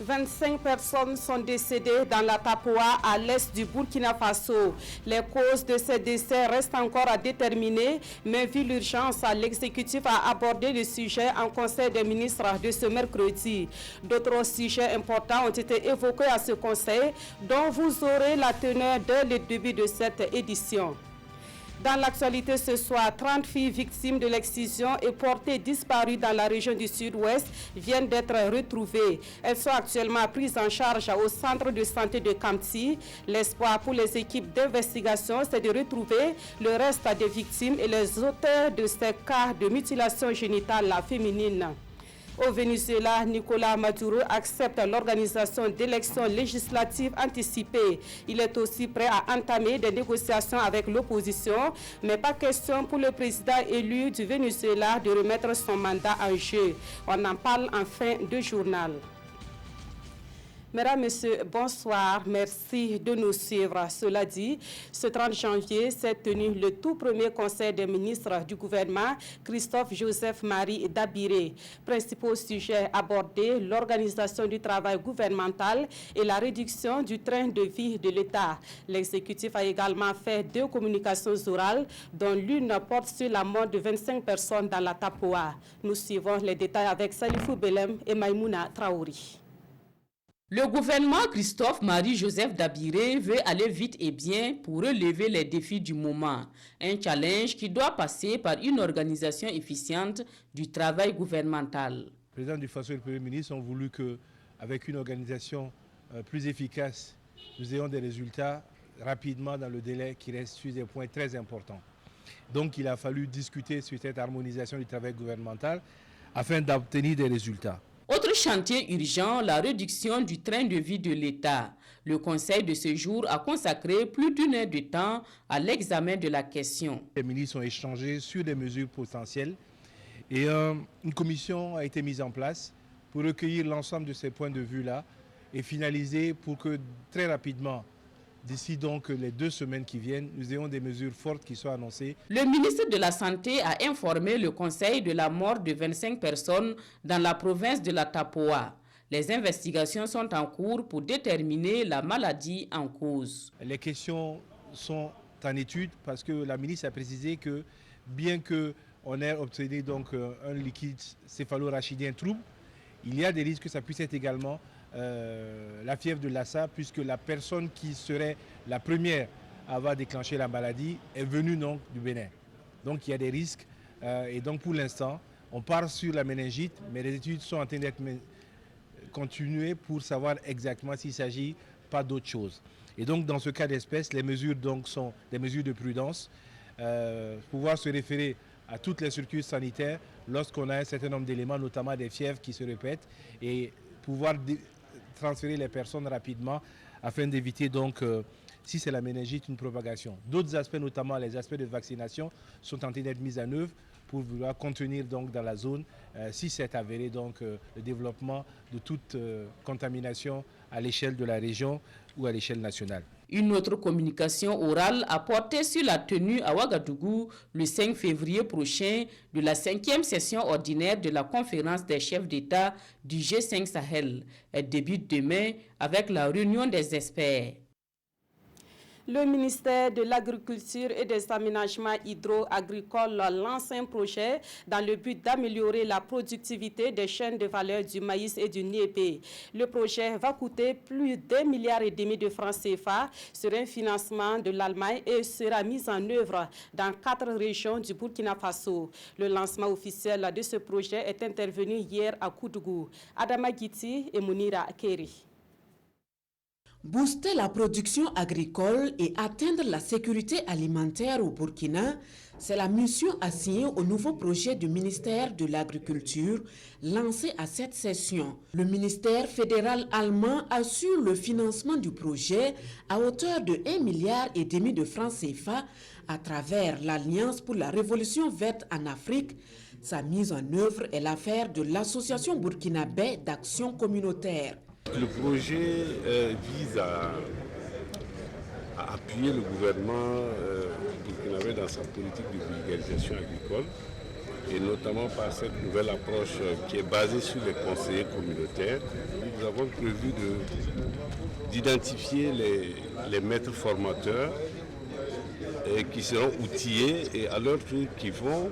25 personnes sont décédées dans la Tapoa à l'est du Burkina Faso. Les causes de ces décès restent encore à déterminer, mais vu l'urgence, l'exécutif a abordé le sujet en conseil des ministres de ce mercredi. D'autres sujets importants ont été évoqués à ce conseil, dont vous aurez la teneur dès le début de cette édition. Dans l'actualité ce soir, 30 filles victimes de l'excision et portées disparues dans la région du Sud-Ouest viennent d'être retrouvées. Elles sont actuellement prises en charge au centre de santé de Kamti. L'espoir pour les équipes d'investigation, c'est de retrouver le reste des victimes et les auteurs de ces cas de mutilation génitale féminine. Au Venezuela, Nicolas Maduro accepte l'organisation d'élections législatives anticipées. Il est aussi prêt à entamer des négociations avec l'opposition, mais pas question pour le président élu du Venezuela de remettre son mandat en jeu. On en parle en fin de journal. Mesdames, Messieurs, bonsoir. Merci de nous suivre. Cela dit, ce 30 janvier s'est tenu le tout premier conseil des ministres du gouvernement, Christophe Joseph Marie Dabiré. Principaux sujets abordés, l'organisation du travail gouvernemental et la réduction du train de vie de l'État. L'exécutif a également fait 2 communications orales, dont l'une porte sur la mort de 25 personnes dans la Tapoa. Nous suivons les détails avec Salifou Belem et Maïmouna Traouri. Le gouvernement Christophe Marie-Joseph Dabiré veut aller vite et bien pour relever les défis du moment. Un challenge qui doit passer par une organisation efficiente du travail gouvernemental. Le président du Faso et le Premier ministre ont voulu qu'avec une organisation plus efficace, nous ayons des résultats rapidement dans le délai qui reste sur des points très importants. Donc il a fallu discuter sur cette harmonisation du travail gouvernemental afin d'obtenir des résultats. Autre chantier urgent, la réduction du train de vie de l'État. Le conseil de ce jour a consacré plus d'1 heure de temps à l'examen de la question. Les ministres ont échangé sur des mesures potentielles et une commission a été mise en place pour recueillir l'ensemble de ces points de vue-là et finaliser pour que très rapidement, d'ici donc les 2 semaines qui viennent, nous ayons des mesures fortes qui soient annoncées. Le ministre de la Santé a informé le Conseil de la mort de 25 personnes dans la province de la Tapoa. Les investigations sont en cours pour déterminer la maladie en cause. Les questions sont en étude parce que la ministre a précisé que bien qu'on ait obtenu donc un liquide céphalorachidien trouble, il y a des risques que ça puisse être également la fièvre de Lassa, puisque la personne qui serait la première à avoir déclenché la maladie est venue donc du Bénin. Donc il y a des risques et donc pour l'instant on part sur la méningite, mais les études sont en train d'être continuées pour savoir exactement s'il ne s'agit pas d'autre chose. Et donc dans ce cas d'espèce, les mesures donc sont des mesures de prudence, pouvoir se référer à toutes les structures sanitaires lorsqu'on a un certain nombre d'éléments, notamment des fièvres qui se répètent, et pouvoir transférer les personnes rapidement afin d'éviter donc, si c'est la méningite, une propagation. D'autres aspects, notamment les aspects de vaccination, sont en train d'être mis en œuvre pour vouloir contenir donc dans la zone, si c'est avéré donc le développement de toute contamination à l'échelle de la région ou à l'échelle nationale. Une autre communication orale a porté sur la tenue à Ouagadougou le 5 février prochain de la 5e session ordinaire de la conférence des chefs d'État du G5 Sahel. Elle débute demain avec la réunion des experts. Le ministère de l'Agriculture et des Aménagements hydro-agricoles lance un projet dans le but d'améliorer la productivité des chaînes de valeur du maïs et du niébé. Le projet va coûter plus d'1,5 milliard de francs CFA sur un financement de l'Allemagne et sera mis en œuvre dans 4 régions du Burkina Faso. Le lancement officiel de ce projet est intervenu hier à Koudougou. Adama Giti et Mounira Keri. Booster la production agricole et atteindre la sécurité alimentaire au Burkina, c'est la mission assignée au nouveau projet du ministère de l'Agriculture lancé à cette session. Le ministère fédéral allemand assure le financement du projet à hauteur de 1,5 milliard de francs CFA à travers l'Alliance pour la Révolution verte en Afrique. Sa mise en œuvre est l'affaire de l'Association burkinabé d'action communautaire. Le projet vise à appuyer le gouvernement burkinabé dans sa politique de vulgarisation agricole et notamment par cette nouvelle approche qui est basée sur les conseillers communautaires. Nous avons prévu d'identifier les maîtres formateurs qui seront outillés et à leur tour qui vont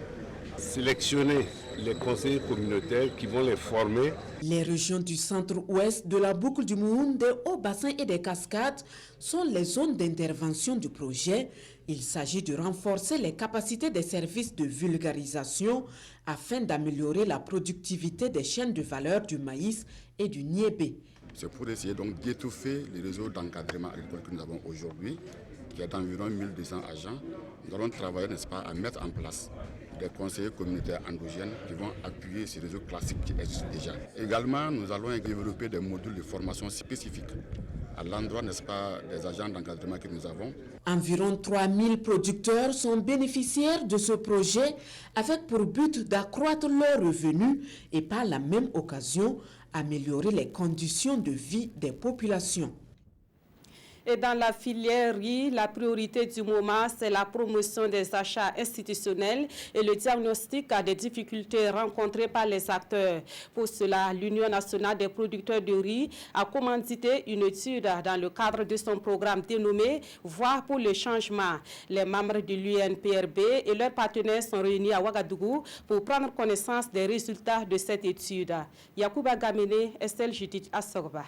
sélectionner les conseillers communautaires qui vont les former. Les régions du centre-ouest de la boucle du Mouhoun, des hauts bassins et des cascades sont les zones d'intervention du projet. Il s'agit de renforcer les capacités des services de vulgarisation afin d'améliorer la productivité des chaînes de valeur du maïs et du niébé. C'est pour essayer donc d'étouffer les réseaux d'encadrement agricole que nous avons aujourd'hui, qui est d'environ 1200 agents. Nous allons travailler, n'est-ce pas, à mettre en place des conseillers communautaires endogènes qui vont appuyer ces réseaux classiques qui existent déjà. Également, nous allons développer des modules de formation spécifiques à l'endroit, n'est-ce pas, des agents d'encadrement que nous avons. Environ 3000 producteurs sont bénéficiaires de ce projet avec pour but d'accroître leurs revenus et par la même occasion améliorer les conditions de vie des populations. Et dans la filière riz, la priorité du moment, c'est la promotion des achats institutionnels et le diagnostic des difficultés rencontrées par les acteurs. Pour cela, l'Union nationale des producteurs de riz a commandité une étude dans le cadre de son programme dénommé « Voix pour le changement ». Les membres de l'UNPRB et leurs partenaires sont réunis à Ouagadougou pour prendre connaissance des résultats de cette étude. Yacouba Gamene, Estelle Judith Assorba.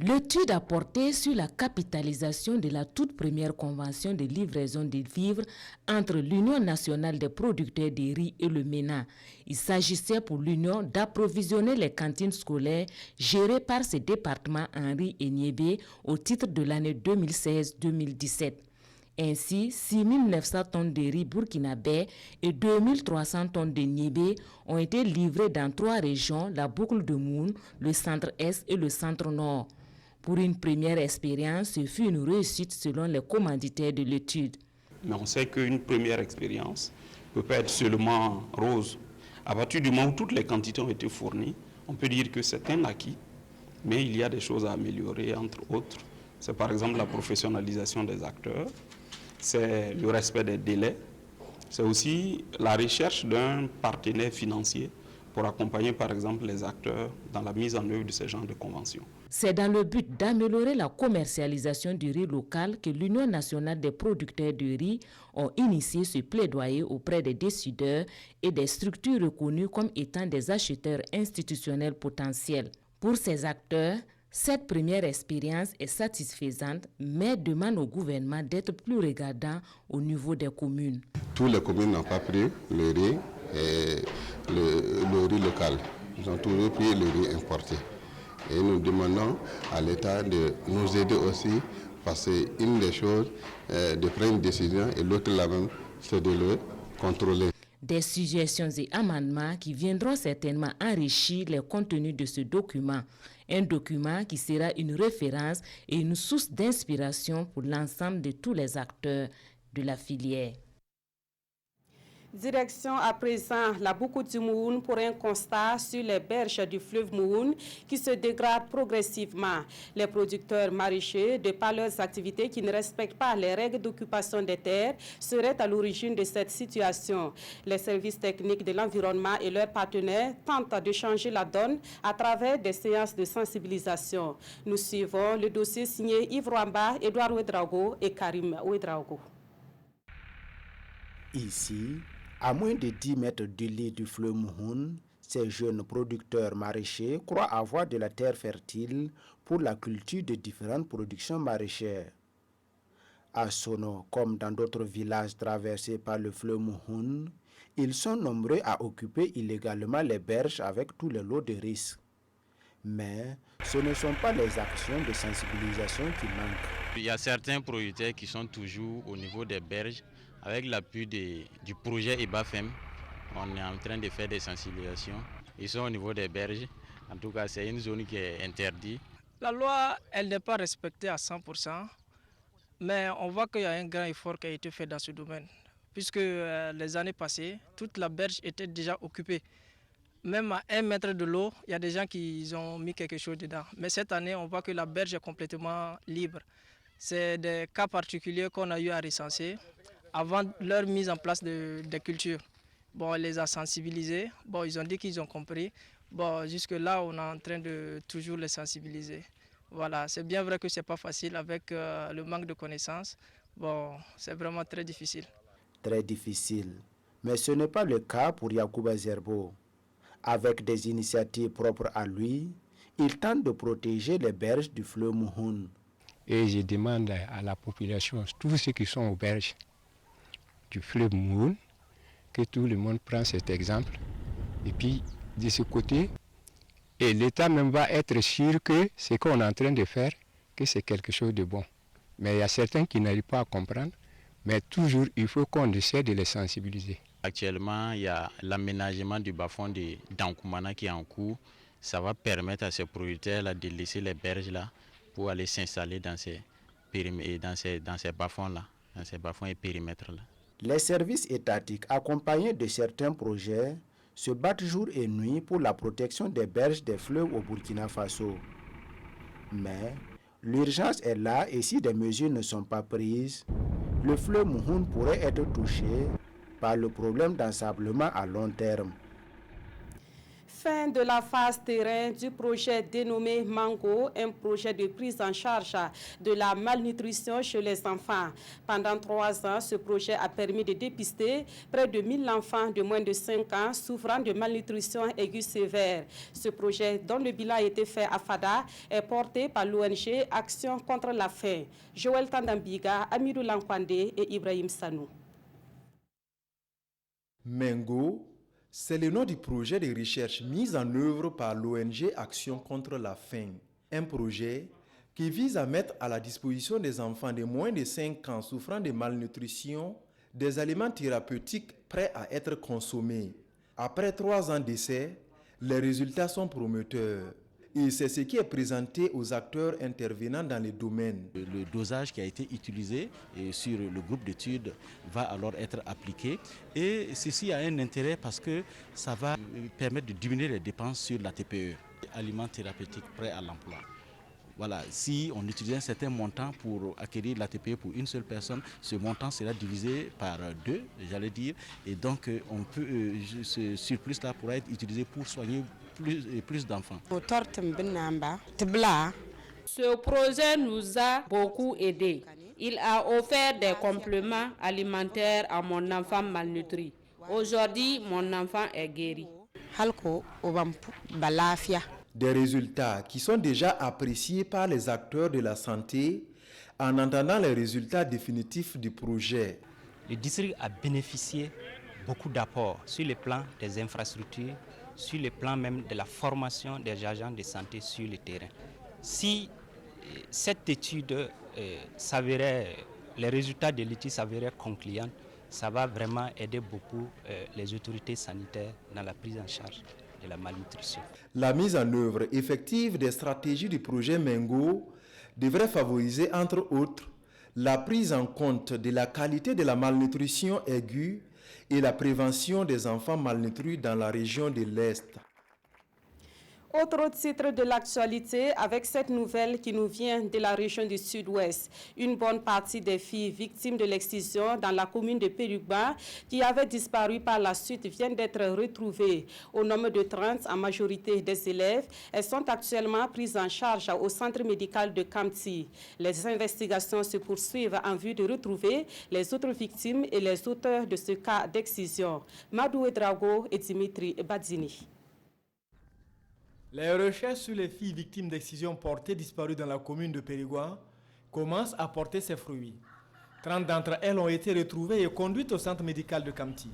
L'étude a porté sur la capitalisation de la toute première convention de livraison des vivres entre l'Union nationale des producteurs de riz et le MENA. Il s'agissait pour l'Union d'approvisionner les cantines scolaires gérées par ces départements en riz et niébé au titre de l'année 2016-2017. Ainsi, 6 900 tonnes de riz burkinabé et 2 300 tonnes de niébé ont été livrées dans 3 régions, la boucle de Moun, le centre-est et le centre-nord. Pour une première expérience, ce fut une réussite selon les commanditaires de l'étude. Mais on sait qu'une première expérience ne peut pas être seulement rose. À partir du moment où toutes les quantités ont été fournies, on peut dire que c'est un acquis, mais il y a des choses à améliorer, entre autres. C'est par exemple la professionnalisation des acteurs, c'est le respect des délais, c'est aussi la recherche d'un partenaire financier pour accompagner par exemple les acteurs dans la mise en œuvre de ce genre de conventions. C'est dans le but d'améliorer la commercialisation du riz local que l'Union nationale des producteurs de riz a initié ce plaidoyer auprès des décideurs et des structures reconnues comme étant des acheteurs institutionnels potentiels. Pour ces acteurs, cette première expérience est satisfaisante, mais demande au gouvernement d'être plus regardant au niveau des communes. Toutes les communes n'ont pas pris le riz et le riz local. Ils ont toujours pris le riz importé. Et nous demandons à l'État de nous aider aussi, parce qu'une des choses, de prendre une décision et l'autre la même, c'est de le contrôler. Des suggestions et amendements qui viendront certainement enrichir les contenus de ce document. Un document qui sera une référence et une source d'inspiration pour l'ensemble de tous les acteurs de la filière. Direction à présent la boucle du Mouhoun pour un constat sur les berges du fleuve Mouhoun qui se dégradent progressivement. Les producteurs maraîchers, de par leurs activités qui ne respectent pas les règles d'occupation des terres, seraient à l'origine de cette situation. Les services techniques de l'environnement et leurs partenaires tentent de changer la donne à travers des séances de sensibilisation. Nous suivons le dossier signé Yves Rwamba, Edouard Ouedraogo et Karim Ouedraogo. Ici, à moins de 10 mètres du lit du fleuve Mouhoun, ces jeunes producteurs maraîchers croient avoir de la terre fertile pour la culture de différentes productions maraîchères. À Sono, comme dans d'autres villages traversés par le fleuve Mouhoun, ils sont nombreux à occuper illégalement les berges avec tous les lots de risques. Mais ce ne sont pas les actions de sensibilisation qui manquent. Il y a certains producteurs qui sont toujours au niveau des berges. Avec l'appui du projet EBAFEM, on est en train de faire des sensibilisations. Ils sont au niveau des berges. En tout cas, c'est une zone qui est interdite. La loi, elle n'est pas respectée à 100%, mais on voit qu'il y a un grand effort qui a été fait dans ce domaine. Puisque les années passées, toute la berge était déjà occupée. Même à 1 mètre de l'eau, il y a des gens qui ont mis quelque chose dedans. Mais cette année, on voit que la berge est complètement libre. C'est des cas particuliers qu'on a eu à recenser avant leur mise en place des cultures. Bon, on les a sensibilisés. Bon, ils ont dit qu'ils ont compris. Bon, jusque-là, on est en train de toujours les sensibiliser. Voilà, c'est bien vrai que ce n'est pas facile avec le manque de connaissances. Bon, c'est vraiment très difficile. Très difficile. Mais ce n'est pas le cas pour Yacouba Zerbo. Avec des initiatives propres à lui, il tente de protéger les berges du fleuve Mouhoun. Et je demande à la population, tous ceux qui sont aux berges du fleuve Mouhoun, que tout le monde prenne cet exemple. Et puis, de ce côté, et l'État même va être sûr que ce qu'on est en train de faire, que c'est quelque chose de bon. Mais il y a certains qui n'arrivent pas à comprendre, mais toujours, il faut qu'on essaie de les sensibiliser. Actuellement, il y a l'aménagement du bas-fond d'Ankoumana qui est en cours. Ça va permettre à ces producteurs-là de laisser les berges là pour aller s'installer dans ces bas-fonds-là, dans ces bas-fonds et périmètres-là. Les services étatiques, accompagnés de certains projets, se battent jour et nuit pour la protection des berges des fleuves au Burkina Faso. Mais l'urgence est là et si des mesures ne sont pas prises, le fleuve Mouhoun pourrait être touché par le problème d'ensablement à long terme. Fin de la phase terrain du projet dénommé Mango, un projet de prise en charge de la malnutrition chez les enfants. Pendant 3 ans, ce projet a permis de dépister près de 1000 enfants de moins de 5 ans souffrant de malnutrition aiguë sévère. Ce projet, dont le bilan a été fait à Fada, est porté par l'ONG Action contre la faim. Joël Tandambiga, Amirou Lankwande et Ibrahim Sanou. Mango, c'est le nom du projet de recherche mis en œuvre par l'ONG Action contre la faim. Un projet qui vise à mettre à la disposition des enfants de moins de 5 ans souffrant de malnutrition des aliments thérapeutiques prêts à être consommés. Après 3 ans d'essai, les résultats sont prometteurs. Et c'est ce qui est présenté aux acteurs intervenant dans les domaines. Le dosage qui a été utilisé sur le groupe d'études va alors être appliqué. Et ceci a un intérêt parce que ça va permettre de diminuer les dépenses sur la TPE, aliments thérapeutiques prêts à l'emploi. Voilà, si on utilise un certain montant pour acquérir la TPE pour une seule personne, ce montant sera divisé par 2, j'allais dire. Et donc, ce surplus-là pourra être utilisé pour soigner plus d'enfants. Ce projet nous a beaucoup aidés. Il a offert des compléments alimentaires à mon enfant malnutri. Aujourd'hui, mon enfant est guéri. Des résultats qui sont déjà appréciés par les acteurs de la santé en attendant les résultats définitifs du projet. Le district a bénéficié beaucoup d'apports sur le plan des infrastructures, sur le plan même de la formation des agents de santé sur le terrain. Si cette étude les résultats de l'étude s'avéraient concluants, ça va vraiment aider beaucoup les autorités sanitaires dans la prise en charge de la malnutrition. La mise en œuvre effective des stratégies du projet Mango devrait favoriser, entre autres, la prise en compte de la qualité de la malnutrition aiguë et la prévention des enfants malnutris dans la région de l'Est. Autre titre de l'actualité avec cette nouvelle qui nous vient de la région du Sud-Ouest. Une bonne partie des filles victimes de l'excision dans la commune de Pérugba qui avaient disparu par la suite viennent d'être retrouvées. Au nombre de 30 en majorité des élèves, elles sont actuellement prises en charge au centre médical de Kamti. Les investigations se poursuivent en vue de retrouver les autres victimes et les auteurs de ce cas d'excision. Madou Edrago et Dimitri Badzini. Les recherches sur les filles victimes d'excision portées disparues dans la commune de Périgua commencent à porter ses fruits. 30 d'entre elles ont été retrouvées et conduites au centre médical de Kamti.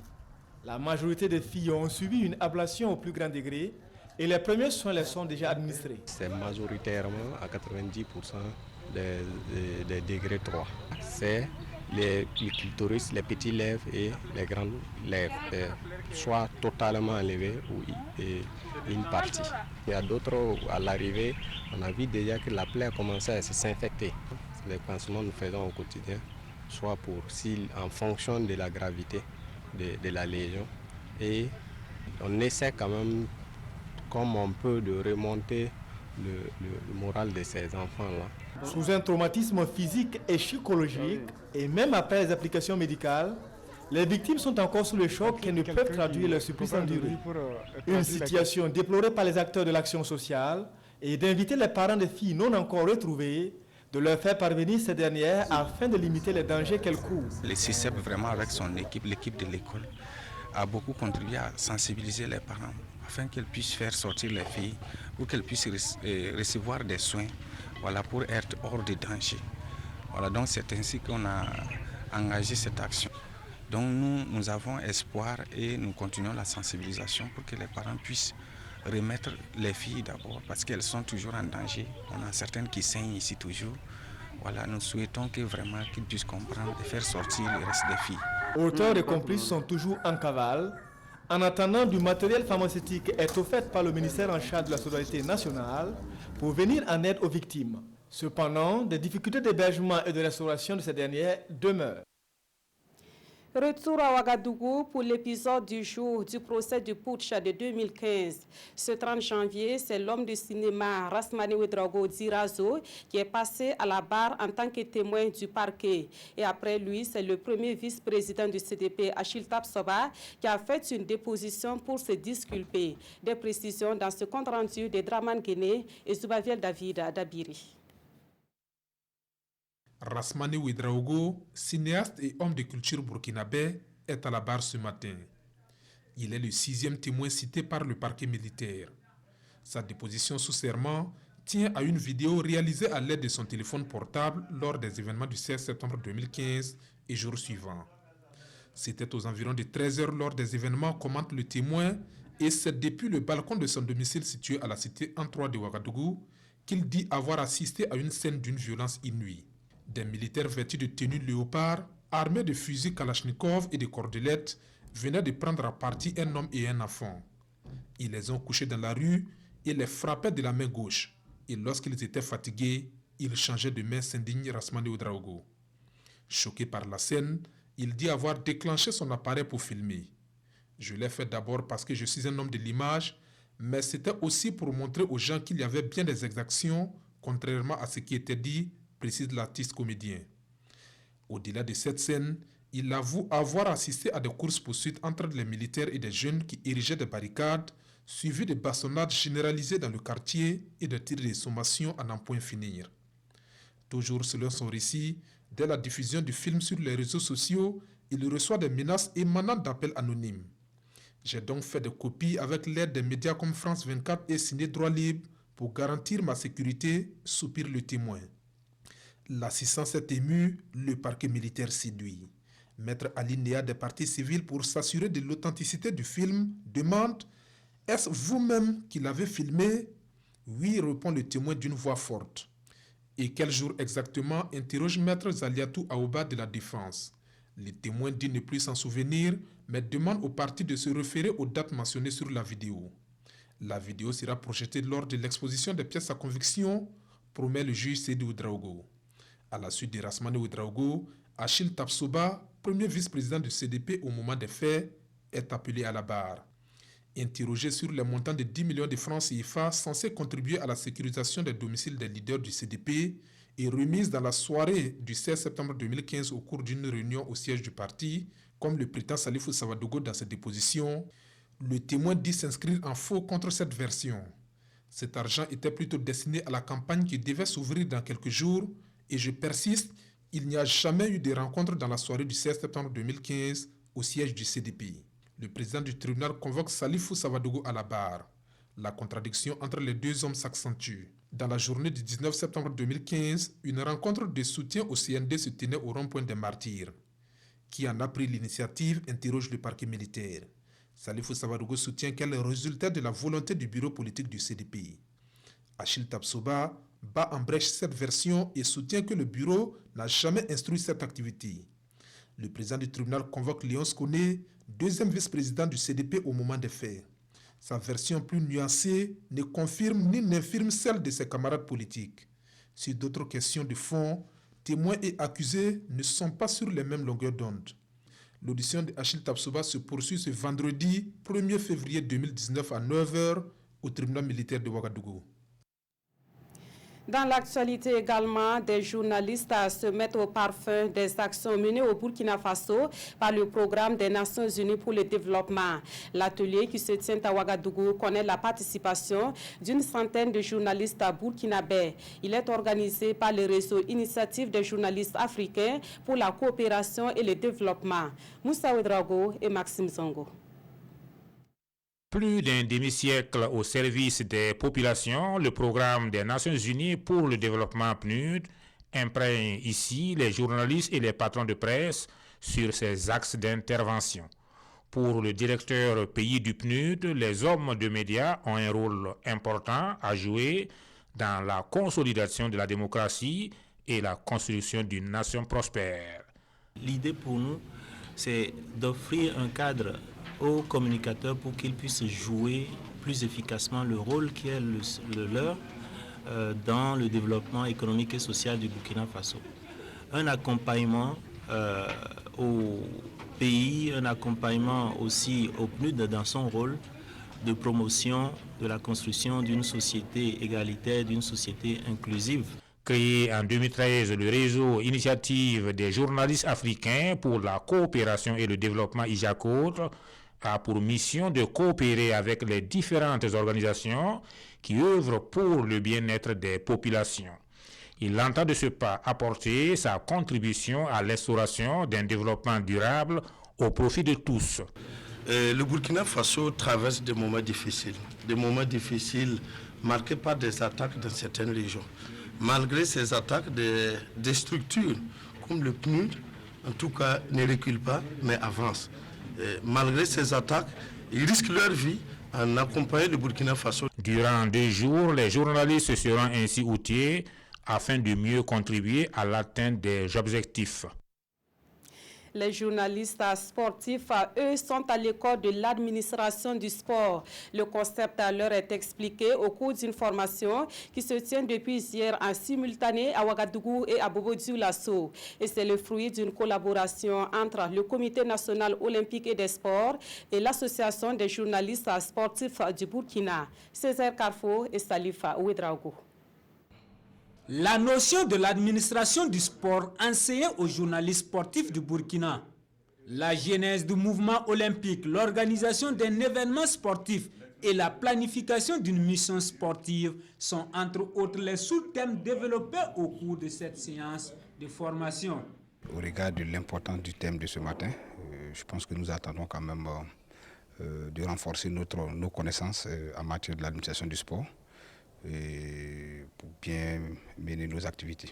La majorité des filles ont subi une ablation au plus grand degré et les premiers soins les sont déjà administrés. C'est majoritairement à 90% des degrés 3. C'est les clitoris, les petits lèvres et les grandes lèvres, soit totalement enlevés ou une partie. Il y a d'autres, à l'arrivée, on a vu déjà que la plaie a commencé à s'infecter. Les pansements nous faisons au quotidien, soit en fonction de la gravité de la lésion. Et on essaie quand même, comme on peut, de remonter le moral de ces enfants-là. Sous un traumatisme physique et psychologique, et même après les applications médicales, les victimes sont encore sous le choc et ne peuvent traduire leur supplice enduré. Une situation déplorée par les acteurs de l'action sociale et d'inviter les parents des filles non encore retrouvées de leur faire parvenir ces dernières afin de limiter les dangers qu'elles courent. Le CICEP, vraiment avec son équipe, l'équipe de l'école, a beaucoup contribué à sensibiliser les parents afin qu'elles puissent faire sortir les filles ou qu'elles puissent recevoir des soins, voilà, pour être hors de danger. Voilà, donc c'est ainsi qu'on a engagé cette action. Donc nous avons espoir et nous continuons la sensibilisation pour que les parents puissent remettre les filles d'abord parce qu'elles sont toujours en danger. On a certaines qui saignent ici toujours. Voilà, nous souhaitons que vraiment qu'ils puissent comprendre et faire sortir le reste des filles. Auteurs et complices sont toujours en cavale. En attendant, du matériel pharmaceutique est offert par le ministère en charge de la solidarité nationale pour venir en aide aux victimes. Cependant, des difficultés d'hébergement et de restauration de ces dernières demeurent. Retour à Ouagadougou pour l'épisode du jour du procès du putsch de 2015. Ce 30 janvier, c'est l'homme de cinéma Rasmane Ouedraogo Dirazo qui est passé à la barre en tant que témoin du parquet. Et après lui, c'est le premier vice-président du CDP, Achille Tapsoba, qui a fait une déposition pour se disculper. Des précisions dans ce compte-rendu de Draman Guéné et Zubaviel David Dabiri. Rasmane Ouedraogo, cinéaste et homme de culture burkinabé, est à la barre ce matin. Il est le 6e témoin cité par le parquet militaire. Sa déposition sous serment tient à une vidéo réalisée à l'aide de son téléphone portable lors des événements du 16 septembre 2015 et jours suivants. C'était aux environs de 13 h lors des événements, commente le témoin, et c'est depuis le balcon de son domicile situé à la cité Antrois de Ouagadougou qu'il dit avoir assisté à une scène d'une violence inouïe. Des militaires vêtus de tenues léopard, armés de fusils Kalachnikov et de cordelettes, venaient de prendre à partie un homme et un enfant. Ils les ont couchés dans la rue et les frappaient de la main gauche. Et lorsqu'ils étaient fatigués, ils changeaient de main, s'indigne Rasmane Ouedraogo. Choqué par la scène, il dit avoir déclenché son appareil pour filmer. Je l'ai fait d'abord parce que je suis un homme de l'image, mais c'était aussi pour montrer aux gens qu'il y avait bien des exactions, contrairement à ce qui était dit, précise l'artiste comédien. Au-delà de cette scène, il avoue avoir assisté à des courses-poursuites entre les militaires et des jeunes qui érigeaient des barricades, suivis de bastonnades généralisées dans le quartier et de tirs de sommation à n'en point finir. Toujours selon son récit, dès la diffusion du film sur les réseaux sociaux, il reçoit des menaces émanant d'appels anonymes. J'ai donc fait des copies avec l'aide des médias comme France 24 et Ciné Droit Libre pour garantir ma sécurité, soupire le témoin. L'assistance est émue, le parquet militaire séduit. Maître Alinéa des parties civiles pour s'assurer de l'authenticité du film demande « Est-ce vous-même qui l'avez filmé ?» Oui, répond le témoin d'une voix forte. Et quel jour exactement, interroge Maître Zaliatou Aouba de la Défense. Le témoin dit ne plus s'en souvenir, mais demande au parti de se référer aux dates mentionnées sur la vidéo. La vidéo sera projetée lors de l'exposition des pièces à conviction, promet le juge Seydou Ouedraogo. À la suite de Rasmane Ouedraogo, Achille Tapsoba, premier vice-président du CDP au moment des faits, est appelé à la barre. Interrogé sur les montants de 10 millions de francs CFA censés contribuer à la sécurisation des domiciles des leaders du CDP et remise dans la soirée du 16 septembre 2015 au cours d'une réunion au siège du parti, comme le prétend Salifou Savadogo dans ses dépositions, le témoin dit s'inscrire en faux contre cette version. Cet argent était plutôt destiné à la campagne qui devait s'ouvrir dans quelques jours. Et je persiste, il n'y a jamais eu de rencontre dans la soirée du 16 septembre 2015 au siège du CDP. Le président du tribunal convoque Salifou Savadogo à la barre. La contradiction entre les deux hommes s'accentue. Dans la journée du 19 septembre 2015, une rencontre de soutien au CND se tenait au rond-point des Martyrs. Qui en a pris l'initiative, interroge le parquet militaire. Salifou Savadogo soutient qu'elle est le résultat de la volonté du bureau politique du CDP. Achille Tapsoba bat en brèche cette version et soutient que le bureau n'a jamais instruit cette activité. Le président du tribunal convoque Léonce Koné, deuxième vice-président du CDP au moment des faits. Sa version plus nuancée ne confirme ni n'infirme celle de ses camarades politiques. Sur d'autres questions de fond, témoins et accusés ne sont pas sur les mêmes longueurs d'onde. L'audition de Achille Tapsoba se poursuit ce vendredi 1er février 2019 à 9 h au tribunal militaire de Ouagadougou. Dans l'actualité également, des journalistes se mettent au parfum des actions menées au Burkina Faso par le programme des Nations Unies pour le développement. L'atelier qui se tient à Ouagadougou connaît la participation d'une centaine de journalistes burkinabés. Il est organisé par le réseau Initiative des journalistes africains pour la coopération et le développement. Moussa Ouedraogo et Maxime Zongo. Plus d'un demi-siècle au service des populations, le programme des Nations Unies pour le développement PNUD imprègne ici les journalistes et les patrons de presse sur ses axes d'intervention. Pour le directeur pays du PNUD, les hommes de médias ont un rôle important à jouer dans la consolidation de la démocratie et la construction d'une nation prospère. L'idée pour nous, c'est d'offrir un cadre aux communicateurs pour qu'ils puissent jouer plus efficacement le rôle qui est le leur dans le développement économique et social du Burkina Faso. Un accompagnement au pays, un accompagnement aussi au PNUD dans son rôle de promotion de la construction d'une société égalitaire, d'une société inclusive. Créé en 2013, le réseau Initiative des journalistes africains pour la coopération et le développement IJACODE a pour mission de coopérer avec les différentes organisations qui œuvrent pour le bien-être des populations. Il entend de ce pas apporter sa contribution à l'instauration d'un développement durable au profit de tous. Le Burkina Faso traverse des moments difficiles marqués par des attaques dans certaines régions. Malgré ces attaques, des structures comme le PNUD, en tout cas, ne reculent pas, mais avancent. Malgré ces attaques, ils risquent leur vie en accompagnant le Burkina Faso. Durant 2 jours, les journalistes seront ainsi outillés afin de mieux contribuer à l'atteinte des objectifs. Les journalistes sportifs, eux, sont à l'école de l'administration du sport. Le concept leur est expliqué au cours d'une formation qui se tient depuis hier en simultané à Ouagadougou et à Bobo-Dioulasso. Et c'est le fruit d'une collaboration entre le Comité national olympique et des sports et l'Association des journalistes sportifs du Burkina. Césaire Carrefour et Salifa Ouedraogo. La notion de l'administration du sport enseignée aux journalistes sportifs du Burkina, la genèse du mouvement olympique, l'organisation d'un événement sportif et la planification d'une mission sportive sont entre autres les sous-thèmes développés au cours de cette séance de formation. Au regard de l'importance du thème de ce matin, je pense que nous attendons quand même de renforcer nos connaissances en matière de l'administration du sport. Et pour bien mener nos activités.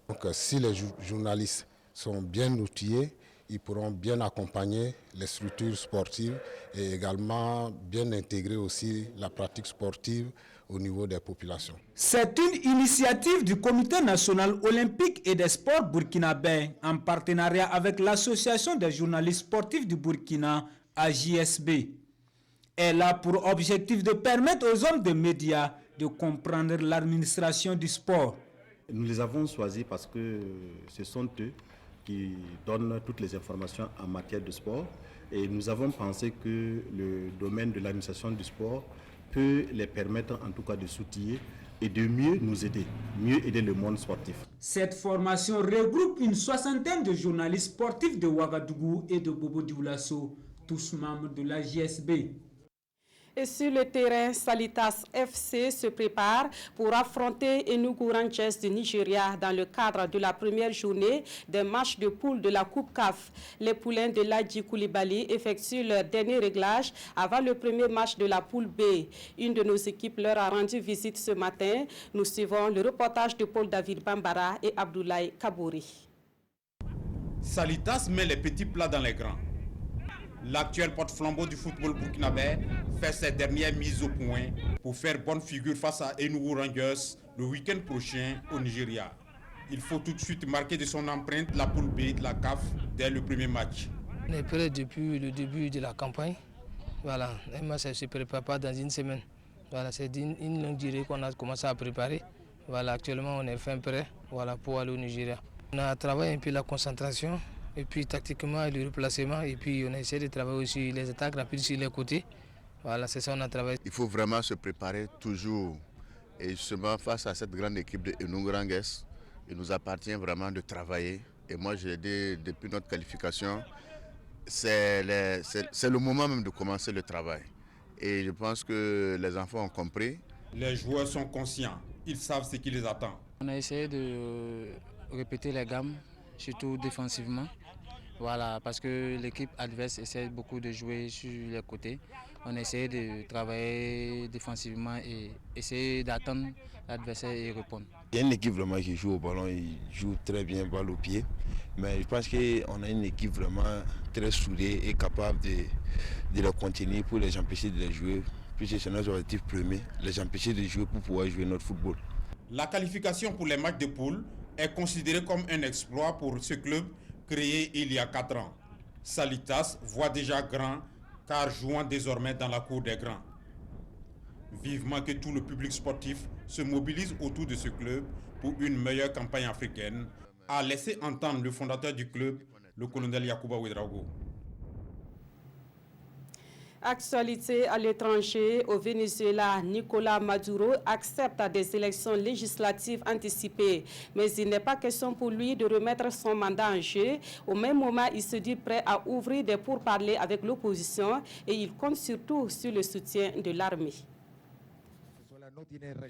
Donc, si les journalistes sont bien outillés, ils pourront bien accompagner les structures sportives et également bien intégrer aussi la pratique sportive au niveau des populations. C'est une initiative du Comité national olympique et des sports burkinabé en partenariat avec l'Association des journalistes sportifs du Burkina, AJSB. Elle a pour objectif de permettre aux hommes de médias de comprendre l'administration du sport. Nous les avons choisis parce que ce sont eux qui donnent toutes les informations en matière de sport et nous avons pensé que le domaine de l'administration du sport peut les permettre en tout cas de s'outiller et de mieux nous aider, mieux aider le monde sportif. Cette formation regroupe une soixantaine de journalistes sportifs de Ouagadougou et de Bobo-Dioulasso, tous membres de la JSB. Et sur le terrain, Salitas FC se prépare pour affronter Enugu Rangers du Nigeria dans le cadre de la première journée des matchs de poule de la Coupe CAF. Les poulains de Ladji Koulibaly effectuent leur dernier réglage avant le premier match de la poule B. Une de nos équipes leur a rendu visite ce matin. Nous suivons le reportage de Paul David Bambara et Abdoulaye Kabouri. Salitas met les petits plats dans les grands. L'actuel porte-flambeau du football burkinabé fait ses dernières mises au point pour faire bonne figure face à Enugu Rangers le week-end prochain au Nigeria. Il faut tout de suite marquer de son empreinte la poule B de la CAF dès le premier match. On est prêt depuis le début de la campagne. Voilà, un match ne se prépare pas dans une semaine. Voilà, c'est une longue durée qu'on a commencé à préparer. Voilà, actuellement on est fin prêt, voilà, pour aller au Nigeria. On a travaillé un peu la concentration. Et puis tactiquement, le replacement, et puis on a essayé de travailler aussi les attaques rapides sur les côtés. Voilà, c'est ça on a travaillé. Il faut vraiment se préparer toujours Et justement, face à cette grande équipe de Enungrangues, il nous appartient vraiment de travailler. Et moi, j'ai dit, depuis notre qualification, c'est le moment même de commencer le travail. Et je pense que les enfants ont compris. Les joueurs sont conscients, ils savent ce qui les attend. On a essayé de répéter les gammes, surtout défensivement. Voilà, parce que l'équipe adverse essaie beaucoup de jouer sur les côtés. On essaie de travailler défensivement et essayer d'attendre l'adversaire et répondre. Il y a une équipe vraiment qui joue au ballon, il joue très bien balle au pied. Mais je pense qu'on a une équipe vraiment très soudée et capable de les contenir pour les empêcher de les jouer. Puisque c'est notre objectif premier, les empêcher de jouer pour pouvoir jouer notre football. La qualification pour les matchs de poule est considérée comme un exploit pour ce club créé il y a 4 ans. Salitas voit déjà grand car jouant désormais dans la cour des grands. Vivement que tout le public sportif se mobilise autour de ce club pour une meilleure campagne africaine, a laissé entendre le fondateur du club, le colonel Yacouba Ouedraogo. Actualité à l'étranger, au Venezuela, Nicolás Maduro accepte des élections législatives anticipées. Mais il n'est pas question pour lui de remettre son mandat en jeu. Au même moment, il se dit prêt à ouvrir des pourparlers avec l'opposition et il compte surtout sur le soutien de l'armée.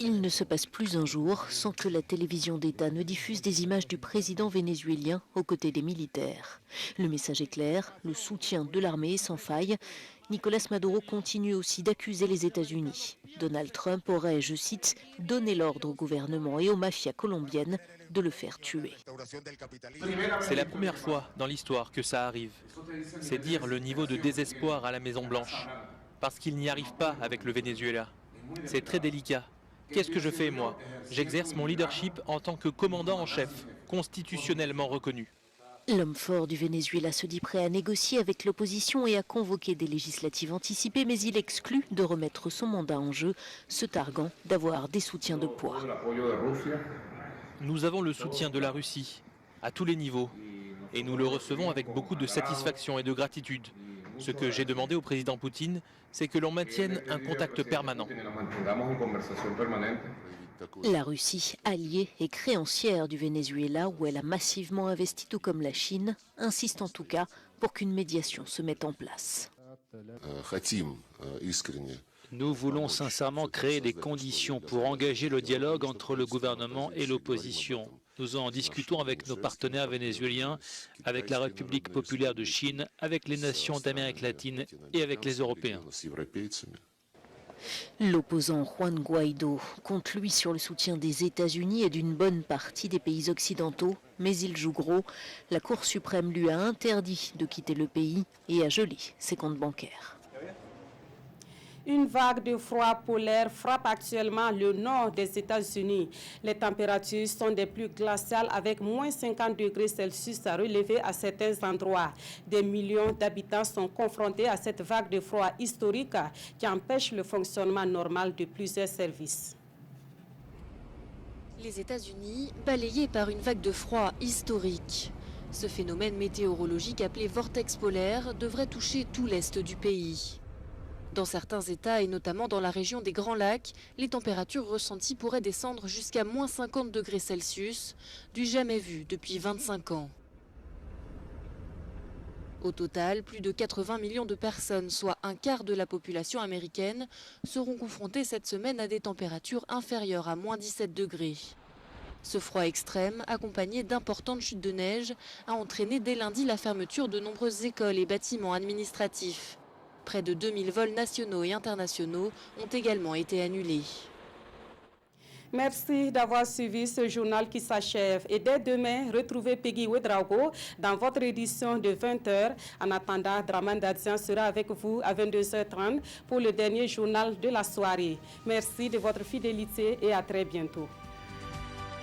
Il ne se passe plus un jour sans que la télévision d'État ne diffuse des images du président vénézuélien aux côtés des militaires. Le message est clair, le soutien de l'armée est sans faille. Nicolás Maduro continue aussi d'accuser les États-Unis. Donald Trump aurait, je cite, donné l'ordre au gouvernement et aux mafias colombiennes de le faire tuer. C'est la première fois dans l'histoire que ça arrive. C'est dire le niveau de désespoir à la Maison-Blanche. Parce qu'il n'y arrive pas avec le Venezuela. C'est très délicat. Qu'est-ce que je fais, moi? J'exerce mon leadership en tant que commandant en chef, constitutionnellement reconnu. L'homme fort du Venezuela se dit prêt à négocier avec l'opposition et à convoquer des législatives anticipées, mais il exclut de remettre son mandat en jeu, se targuant d'avoir des soutiens de poids. Nous avons le soutien de la Russie, à tous les niveaux, et nous le recevons avec beaucoup de satisfaction et de gratitude. Ce que j'ai demandé au président Poutine, c'est que l'on maintienne un contact permanent. La Russie, alliée et créancière du Venezuela, où elle a massivement investi tout comme la Chine, insiste en tout cas pour qu'une médiation se mette en place. Nous voulons sincèrement créer les conditions pour engager le dialogue entre le gouvernement et l'opposition. Nous en discutons avec nos partenaires vénézuéliens, avec la République populaire de Chine, avec les nations d'Amérique latine et avec les Européens. L'opposant Juan Guaidó compte lui sur le soutien des États-Unis et d'une bonne partie des pays occidentaux, mais il joue gros. La Cour suprême lui a interdit de quitter le pays et a gelé ses comptes bancaires. Une vague de froid polaire frappe actuellement le nord des États-Unis. Les températures sont des plus glaciales avec moins 50 degrés Celsius à relever à certains endroits. Des millions d'habitants sont confrontés à cette vague de froid historique qui empêche le fonctionnement normal de plusieurs services. Les États-Unis balayés par une vague de froid historique. Ce phénomène météorologique appelé vortex polaire devrait toucher tout l'est du pays. Dans certains États, et notamment dans la région des Grands Lacs, les températures ressenties pourraient descendre jusqu'à moins 50 degrés Celsius, du jamais vu depuis 25 ans. Au total, plus de 80 millions de personnes, soit un quart de la population américaine, seront confrontées cette semaine à des températures inférieures à moins 17 degrés. Ce froid extrême, accompagné d'importantes chutes de neige, a entraîné dès lundi la fermeture de nombreuses écoles et bâtiments administratifs. Près de 2000 vols nationaux et internationaux ont également été annulés. Merci d'avoir suivi ce journal qui s'achève. Et dès demain, retrouvez Peggy Ouedraogo dans votre édition de 20h. En attendant, Draman Dadian sera avec vous à 22h30 pour le dernier journal de la soirée. Merci de votre fidélité et à très bientôt.